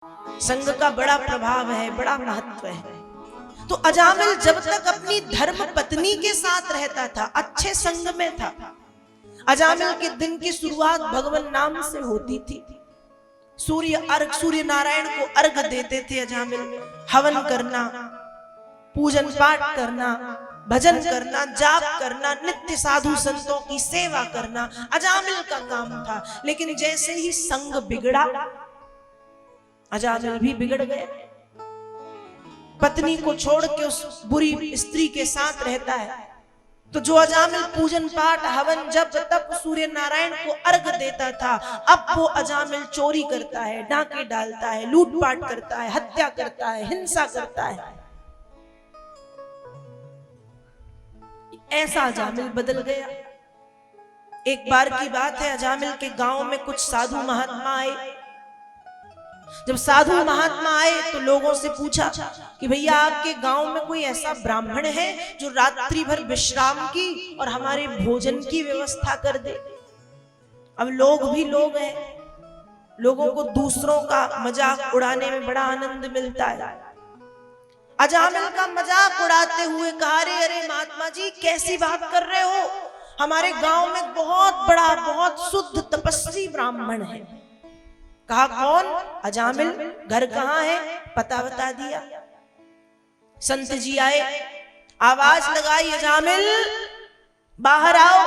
संग का बड़ा प्रभाव है, बड़ा महत्व है। तो अजामिल जब तक अपनी धर्म पत्नी के साथ रहता था, अच्छे संग में था, अजामिल के दिन की शुरुआत भगवान नाम से होती थी। सूर्य नारायण को अर्घ देते थे अजामिल, हवन करना, पूजन पाठ करना, भजन करना, जाप करना, नित्य साधु संतों की सेवा करना अजामिल का काम था। लेकिन जैसे ही संग बिगड़ा, अजामिल भी बिगड़ गए। पत्नी को छोड़ के उस बुरी स्त्री के साथ रहता है। तो जो अजामिल पूजन पाठ हवन जब तब सूर्य नारायण को अर्घ देता था, अब वो अजामिल चोरी करता है, डाके डालता है, लूटपाट करता है, हत्या करता है, हिंसा करता है। ऐसा अजामिल बदल गया। एक बार की बात है, अजामिल के गांव में कुछ साधु महात्मा आए। जब साधु महात्मा आए तो लोगों से पूछा कि भैया आपके गांव में कोई ऐसा ब्राह्मण है जो रात्रि भर विश्राम की और हमारे भोजन की व्यवस्था कर दे। अब लोग भी लोग हैं, लोगों को दूसरों का मजाक उड़ाने में बड़ा आनंद मिलता है। अजामिल का मजाक उड़ाते हुए कहा, अरे महात्मा जी कैसी बात कर रहे हो, हमारे गांव में बहुत बड़ा, बहुत शुद्ध तपस्वी ब्राह्मण है। कहा कौन? अजामिल। घर कहाँ है? पता बता दिया। संत जी आए, आवाज लगाई, अजामिल बाहर आओ।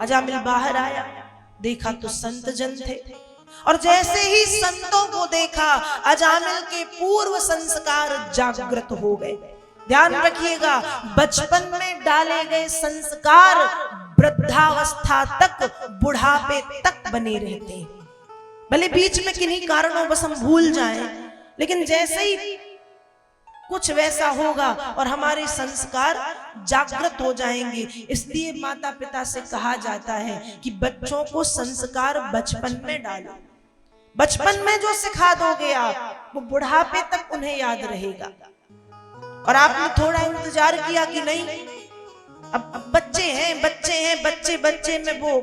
अजामिल बाहर आया, देखा तो संत जन थे। और जैसे ही संतों को देखा, अजामिल के पूर्व संस्कार जागृत हो गए। ध्यान रखिएगा, बचपन में डाले गए संस्कार वृद्धावस्था तक, बुढ़ापे तक बने रहते हैं। भले बीच में किन्हीं कारणों बस हम भूल जाएं, लेकिन जैसे ही कुछ वैसा होगा और हमारे संस्कार जागृत हो जाएंगे। इसलिए माता पिता से कहा जाता है कि बच्चों को संस्कार बचपन में डालो। बचपन में जो सिखा दोगे आप, वो बुढ़ापे तक उन्हें याद रहेगा। और आपने थोड़ा इंतजार किया कि नहीं, अब बच्चे हैं, बच्चे में वो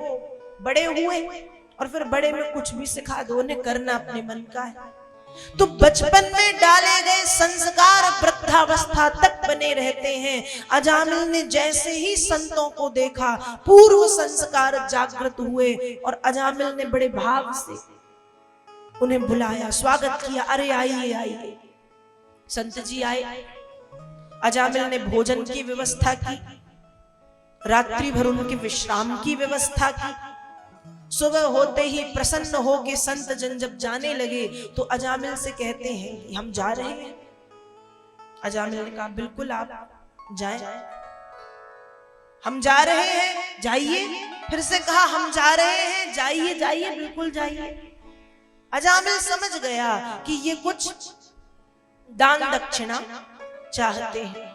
बड़े हुए, और फिर बड़े में कुछ भी सिखा दो, उन्हें करना अपने मन का है। तो बचपन में डाले गए संस्कार वृद्धावस्था तक बने रहते हैं। अजामिल ने जैसे ही संतों को देखा, पूर्व संस्कार जागृत हुए और अजामिल ने बड़े भाव से उन्हें बुलाया, स्वागत किया। अरे आइए आइए। संत जी आए, अजामिल ने भोजन की व्यवस्था की, रात्रि भर उनके विश्राम की व्यवस्था की। सुबह होते ही प्रसन्न होके संत जन जब जाने लगे तो अजामिल से कहते हैं कि हम जा रहे हैं। अजामिल ने कहा बिल्कुल आप जाएं, हम जा रहे हैं, जाइए। फिर से कहा हम जा रहे हैं, जाइए जाइए, बिल्कुल जाइए। अजामिल समझ गया कि ये कुछ दान दक्षिणा चाहते हैं।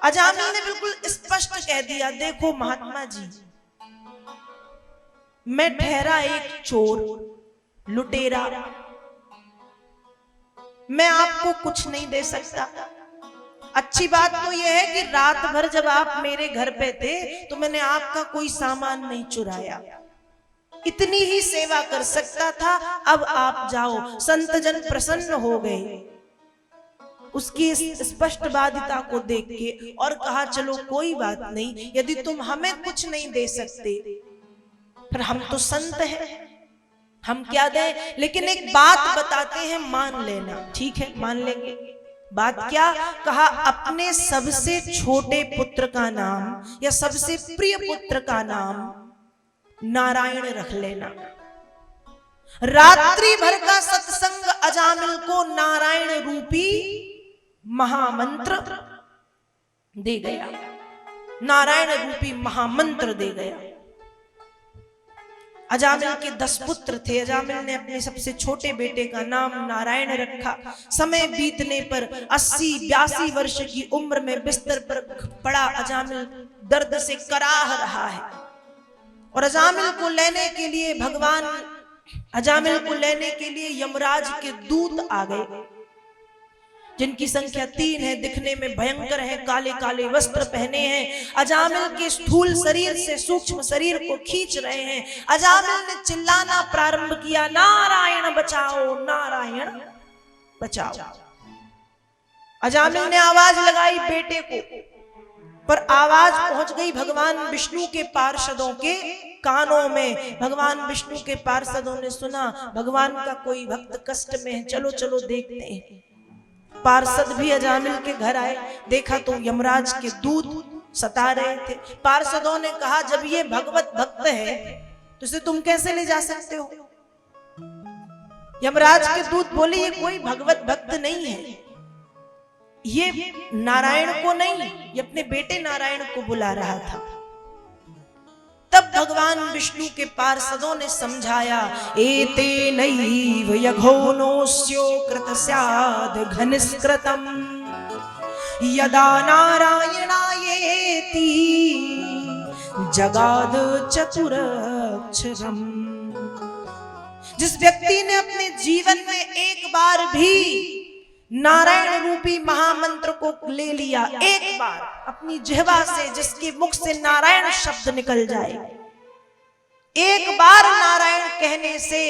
अजामिल ने बिल्कुल स्पष्ट कह दिया, देखो महात्मा जी, मैं ठहरा एक चोर, लुटेरा, मैं आपको कुछ नहीं दे सकता। अच्छी बात तो यह है कि रात भर जब आप मेरे घर पे थे तो मैंने आपका कोई सामान नहीं चुराया, इतनी ही सेवा कर सकता था। अब आप जाओ। संत जन प्रसन्न हो गए उसकी स्पष्टवादिता को देख के और कहा चलो कोई बात नहीं, यदि तुम हमें कुछ नहीं दे सकते फिर हम तो संत हैं, हम क्या दें, लेकिन एक बात बताते हैं, मान लेना। ठीक है, मान लेंगे। बात क्या? कहा अपने सबसे छोटे पुत्र का नाम या सबसे प्रिय पुत्र का नाम नारायण रख लेना। रात्रि भर का सत्संग अजामिल को नारायण रूपी महामंत्र दे गया, नारायण रूपी महामंत्र दे गया। अजामिल के 10 पुत्र थे। अजामिल ने अपने सबसे छोटे बेटे का नाम नारायण रखा। समय बीतने पर 80-82 वर्ष की उम्र में बिस्तर पर पड़ा अजामिल दर्द से कराह रहा है। और अजामिल को लेने के लिए यमराज के दूत आ गए। जिनकी संख्या 3 है, दिखने में भयंकर है, काले काले वस्त्र पहने हैं, अजामिल के स्थूल शरीर से सूक्ष्म शरीर को खींच रहे हैं। अजामिल ने चिल्लाना प्रारंभ किया, नारायण बचाओ, नारायण बचाओ। अजामिल ने आवाज लगाई बेटे को, पर आवाज पहुंच गई भगवान विष्णु के पार्षदों के कानों में। भगवान विष्णु के पार्षदों ने सुना भगवान का कोई भक्त कष्ट में है, चलो चलो देखते हैं। पार्षद भी अजामिल के घर आए, देखा तो यमराज के दूत सता रहे थे। पार्षदों ने कहा, जब ये भगवत भक्त है तो इसे तुम कैसे ले जा सकते हो? यमराज के दूत बोले, ये कोई भगवत भक्त नहीं है, ये नारायण को नहीं, ये अपने बेटे नारायण को बुला रहा था। तब भगवान विष्णु के पार्षदों ने समझाया, एते नैव यघोनोस्यो कृत स्याद घनिष्कृतम यदा नारायणायेति जगाद चतुरक्षरम। जिस व्यक्ति ने अपने जीवन में एक बार भी नारायण रूपी महामंत्र को ले लिया, एक बार अपनी जिह्वा से, जिसके मुख से नारायण शब्द निकल जाए, एक बार नारायण कहने से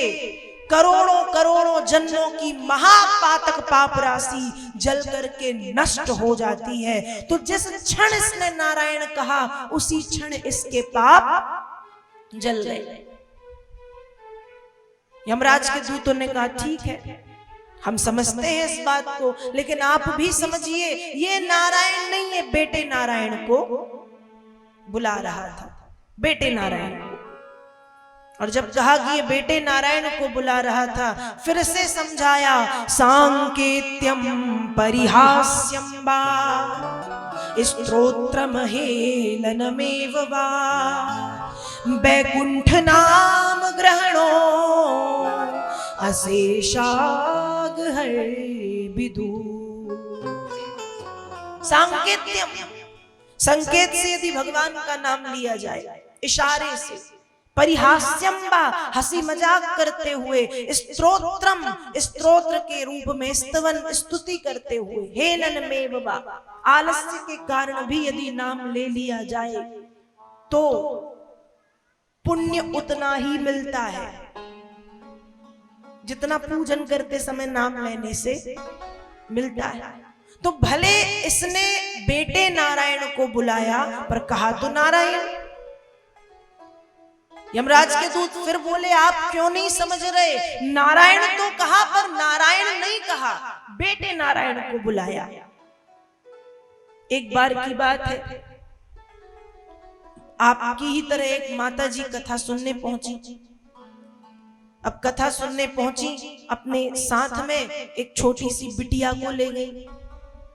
करोड़ों करोड़ों जन्मों की महापातक पाप राशि जल करके नष्ट हो जाती है। तो जिस क्षण इसने नारायण कहा, उसी क्षण इसके पाप जल गए। यमराज के दूतों ने कहा, ठीक है, हम समझते हैं इस बात को, लेकिन आप भी समझिए, ये नारायण नहीं है, बेटे नारायण को बुला रहा था, बेटे नारायण को। और जब कहा कि ये बेटे नारायण को बुला रहा था, फिर से समझाया, सांकेत्यम परिहास्यम वा स्तोत्रम हेलनमेव वा वैकुंठ नाम ग्रहणो अशेषाग है विदु। सांकेत्यम, संकेत से यदि भगवान का नाम लिया जाए, इशारे से, परिहास्यम वा, हंसी मजाक करते हुए, स्तोत्रम, स्तोत्र के रूप में स्तवन स्तुति करते हुए, हेननमेव वा, आलस्य के कारण भी यदि नाम ले लिया जाए तो पुण्य उतना ही मिलता है जितना पूजन करते समय नाम लेने से मिलता है। तो भले इसने बेटे नारायण को बुलाया, पर कहा तो नारायण। यमराज के दूत फिर बोले, आप क्यों नहीं समझ रहे, नारायण तो कहा पर नारायण नहीं कहा, बेटे नारायण को बुलाया। एक बार की बात है, आपकी ही तरह एक माता जी कथा सुनने पहुंची। अब कथा सुनने पहुंची, अपने साथ में एक छोटी सी बिटिया को ले गई।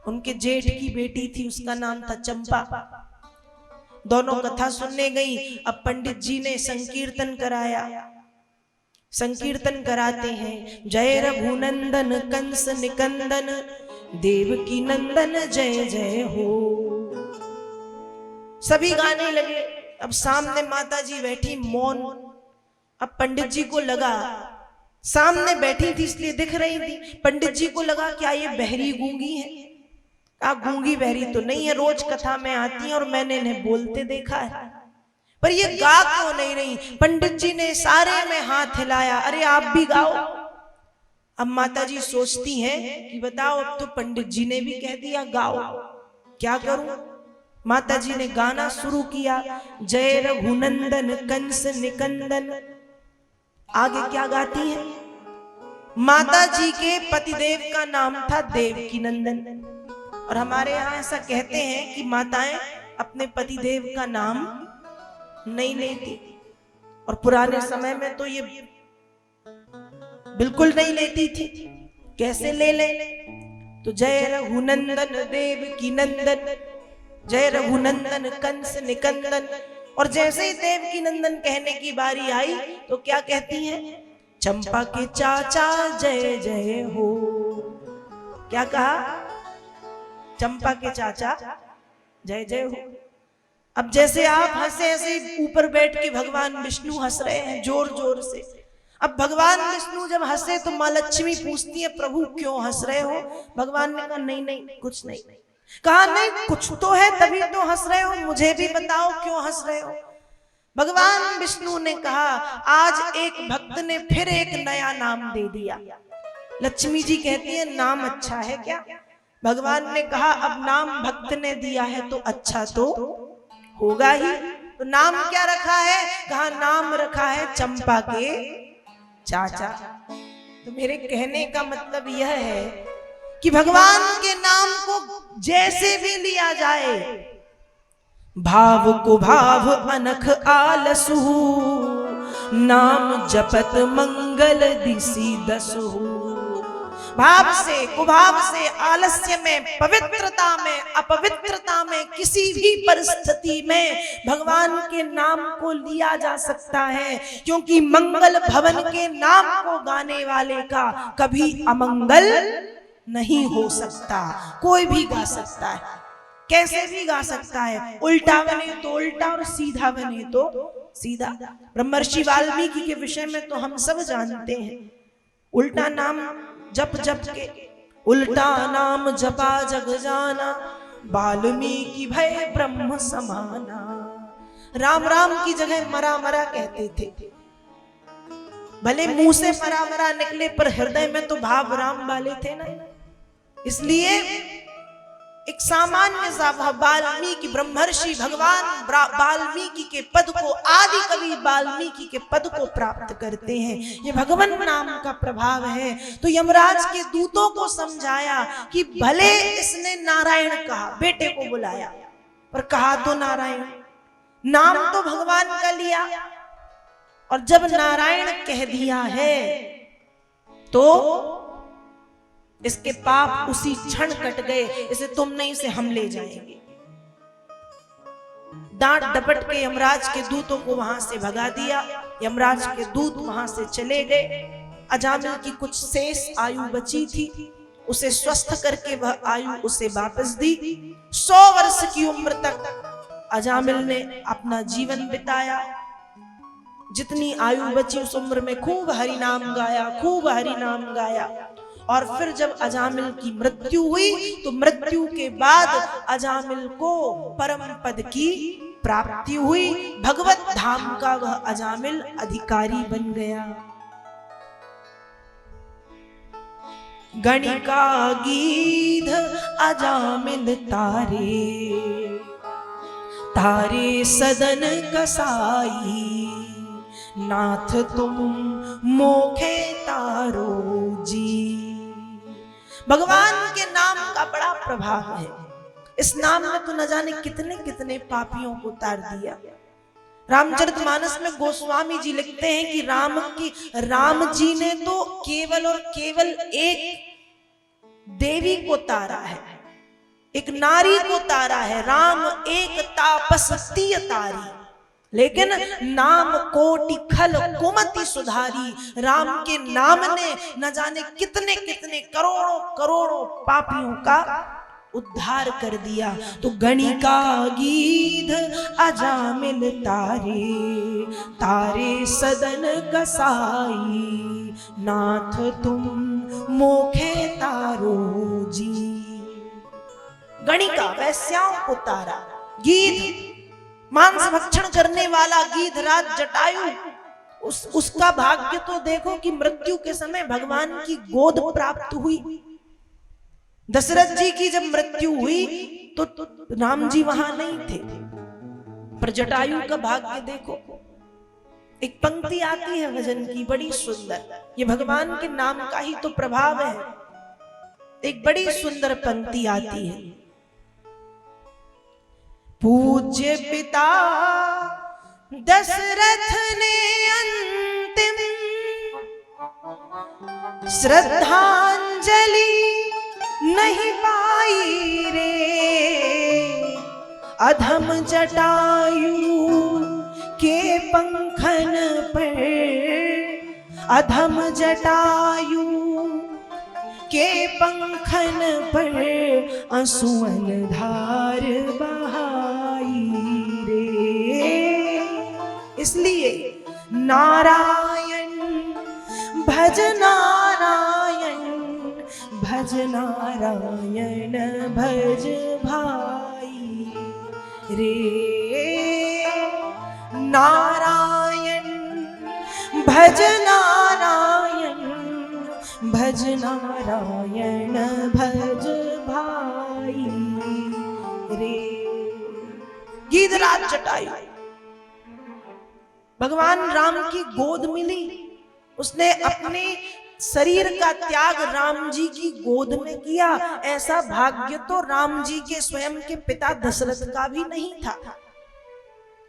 उनके जेठ की बेटी थी, उसका नाम था चंपा। दोनों कथा सुनने गई। अब पंडित जी ने संकीर्तन कराया। संकीर्तन कराते हैं, जय रघुनंदन कंस निकंदन देवकी नंदन जय जय हो। सभी गाने लगे। अब सामने माता जी बैठी मौन। अब पंडित जी को लगा, सामने बैठी थी इसलिए दिख रही थी, पंडित जी को लगा क्या ये बहरी गूंगी है? गूंगी बहरी तो नहीं है, रोज कथा में आती है और मैंने इन्हें बोलते देखा है, पर ये गा क्यों नहीं रही? पंडित जी ने सारे में हाथ हिलाया, अरे आप भी गाओ। अब माता जी सोचती हैं कि बताओ, अब तो पंडित जी ने भी कह दिया गाओ, क्या करूं? माता जी ने गाना शुरू किया, जय रघुनंदन कंस निकंदन। आगे क्या गाती हैं? माता जी के पतिदेव का नाम था देवकी नंदन, और हमारे यहाँ ऐसा कहते हैं कि माताएं अपने पतिदेव का नाम नहीं लेती, और पुराने समय में तो ये बिल्कुल नहीं लेती थी। कैसे ले ले? तो जय रघुनंदन देवकी नंदन, जय रघुनंदन कंस निकंदन। और जैसे ही देवकी नंदन कहने की बारी आई तो क्या कहती हैं? चंपा के चाचा जय जय हो। क्या कहा? चंपा के चाचा जय जय हो। अब जैसे आप हंसे ऐसे ऊपर बैठ के भगवान विष्णु हंस रहे हैं जोर जोर से। अब भगवान विष्णु जब हंसे तो माँ लक्ष्मी पूछती है प्रभु क्यों हंस रहे हो? भगवान ने कहा नहीं नहीं कुछ नहीं। कहा नहीं कुछ तो है तभी तो हंस रहे हो, मुझे भी बताओ क्यों हंस रहे हो? भगवान विष्णु ने कहा आज एक भक्त ने फिर एक नया नाम दे दिया। लक्ष्मी जी कहती है नाम अच्छा है क्या? भगवान ने कहा अब नाम भक्त ने दिया है तो अच्छा तो होगा ही। तो नाम क्या रखा है? कहा नाम रखा है चंपा के चाचा। तो मेरे कहने का मतलब यह है कि भगवान के नाम को जैसे भी लिया जाए, भाव को भाव अनख आलसु, नाम जपत मंगल दिसी दसु। भाव से कुभाव से, आलस्य में, पवित्रता में, अपवित्रता में, किसी भी परिस्थिति में भगवान के नाम को लिया जा सकता है, क्योंकि मंगल भवन के नाम को गाने वाले का कभी अमंगल नहीं हो सकता। कोई भी गा सकता है, कैसे भी गा सकता है, उल्टा बने तो उल्टा और सीधा बने तो सीधा। ब्रह्मर्षि वाल्मीकि के विषय में तो हम सब जानते हैं, उल्टा नाम जप जप के, उल्टा नाम जपा जग जाना, वाल्मीकि भय ब्रह्म समाना। राम राम की जगह मरा मरा कहते थे, भले मुंह से मरा मरा निकले पर हृदय में तो भाव राम वाले थे ना। इसलिए एक सामान्य सा वाल्मीकि ब्रह्मर्षि भगवान वाल्मीकि के पद को, आदि कवि वाल्मीकि के पद को प्राप्त करते हैं। ये भगवान नाम का प्रभाव है। तो यमराज के दूतों को समझाया कि भले इसने नारायण कहा, बेटे को बुलाया, पर कहा तो नारायण, नाम तो भगवान का लिया, और जब नारायण कह दिया है तो इसके पाप उसी क्षण कट गए। इसे तुम नहीं से हम ले जाएंगे। डांट डपट के यमराज के दूतों को वहां से भगा दिया। यमराज के दूत वहां से चले गए। अजामिल की कुछ शेष आयु बची थी, उसे स्वस्थ करके वह आयु उसे वापस दी। 100 वर्ष की उम्र तक अजामिल ने अपना जीवन बिताया। जितनी आयु बची उस उम्र में खूब हरि नाम गाया, खूब हरि नाम गाया। और फिर जब अजामिल की मृत्यु हुई तो मृत्यु के बाद अजामिल को परम पद की प्राप्ति हुई। भगवत धाम का वह अजामिल अधिकारी बन गया। गणिका गीध अजामिल तारे, तारे सदन कसाई, नाथ तुम मोखे तारो जी। भगवान के नाम का बड़ा प्रभाव है। इस नाम ने तो न जाने कितने कितने पापियों को उतार दिया। रामचरितमानस में गोस्वामी जी लिखते हैं कि राम जी ने तो केवल और केवल एक देवी को तारा है, एक नारी को तारा है। राम एक तापस्ती तारी, लेकिन नाम कोटि खल कुमति सुधारी। राम के नाम ने न जाने कितने कितने करोड़ों करोड़ों पापियों का उद्धार कर दिया। तो गणिका गीध अजामिल तारे, तारे सदन कसाई, नाथ तुम मोखे तारो जी। गणिका वैश्याओं को तारा, गीध मांस भक्षण करने वाला गीधराज जटायु, उसका भाग्य तो देखो कि मृत्यु के समय भगवान की गोद प्राप्त हुई। दशरथ जी की जब मृत्यु हुई तो राम जी वहां नहीं थे, पर जटायु का भाग्य देखो। एक पंक्ति आती है भजन की बड़ी सुंदर, ये भगवान के नाम का ही तो प्रभाव है। एक बड़ी सुंदर पंक्ति आती है, पूज्य पिता दशरथ ने अंतिम श्रद्धांजलि नहीं पाई रे, अधम जटायु के पंखन पर, अधम जटायु के पंखन पर आंसुअन धार बहाई रे। इसलिए नारायण भज नारायण भज नारायण भज भाई रे नारायण भज नारायण भज नारायण भज भाई रे। गीधराज जटायु भगवान राम की गोद मिली, उसने अपने शरीर का त्याग राम जी की गोद में किया। ऐसा भाग्य तो राम जी के स्वयं के पिता दशरथ का भी नहीं था,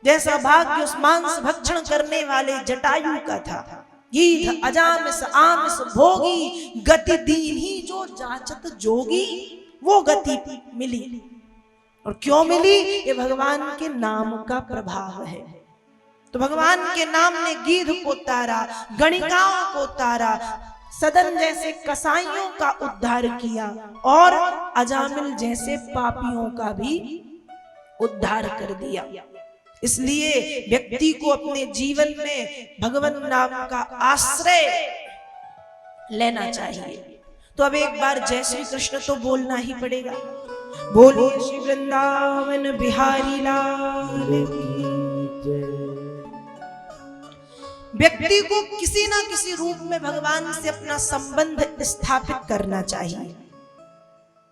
जैसा भाग्य उस मांस भक्षण करने वाले जटायु का था। गीध अजामिस आमिस भोगी, गति दीन ही जो जाचत जोगी, वो गति मिली। और क्यों मिली? ये भगवान के नाम का प्रभाव है। तो भगवान के नाम ने गीध को तारा, गणिकाओं को तारा, सदन जैसे कसाईयों का उद्धार किया और अजामिल जैसे पापियों का भी उद्धार कर दिया। इसलिए व्यक्ति को अपने जीवन में भगवान नाम का आश्रय लेना चाहिए। तो अब एक बार जय श्री कृष्ण तो बोलना ही पड़ेगा। बोलिए श्री वृंदावन बिहारी लाल की जय। व्यक्ति को किसी ना किसी रूप में भगवान से अपना संबंध स्थापित करना चाहिए।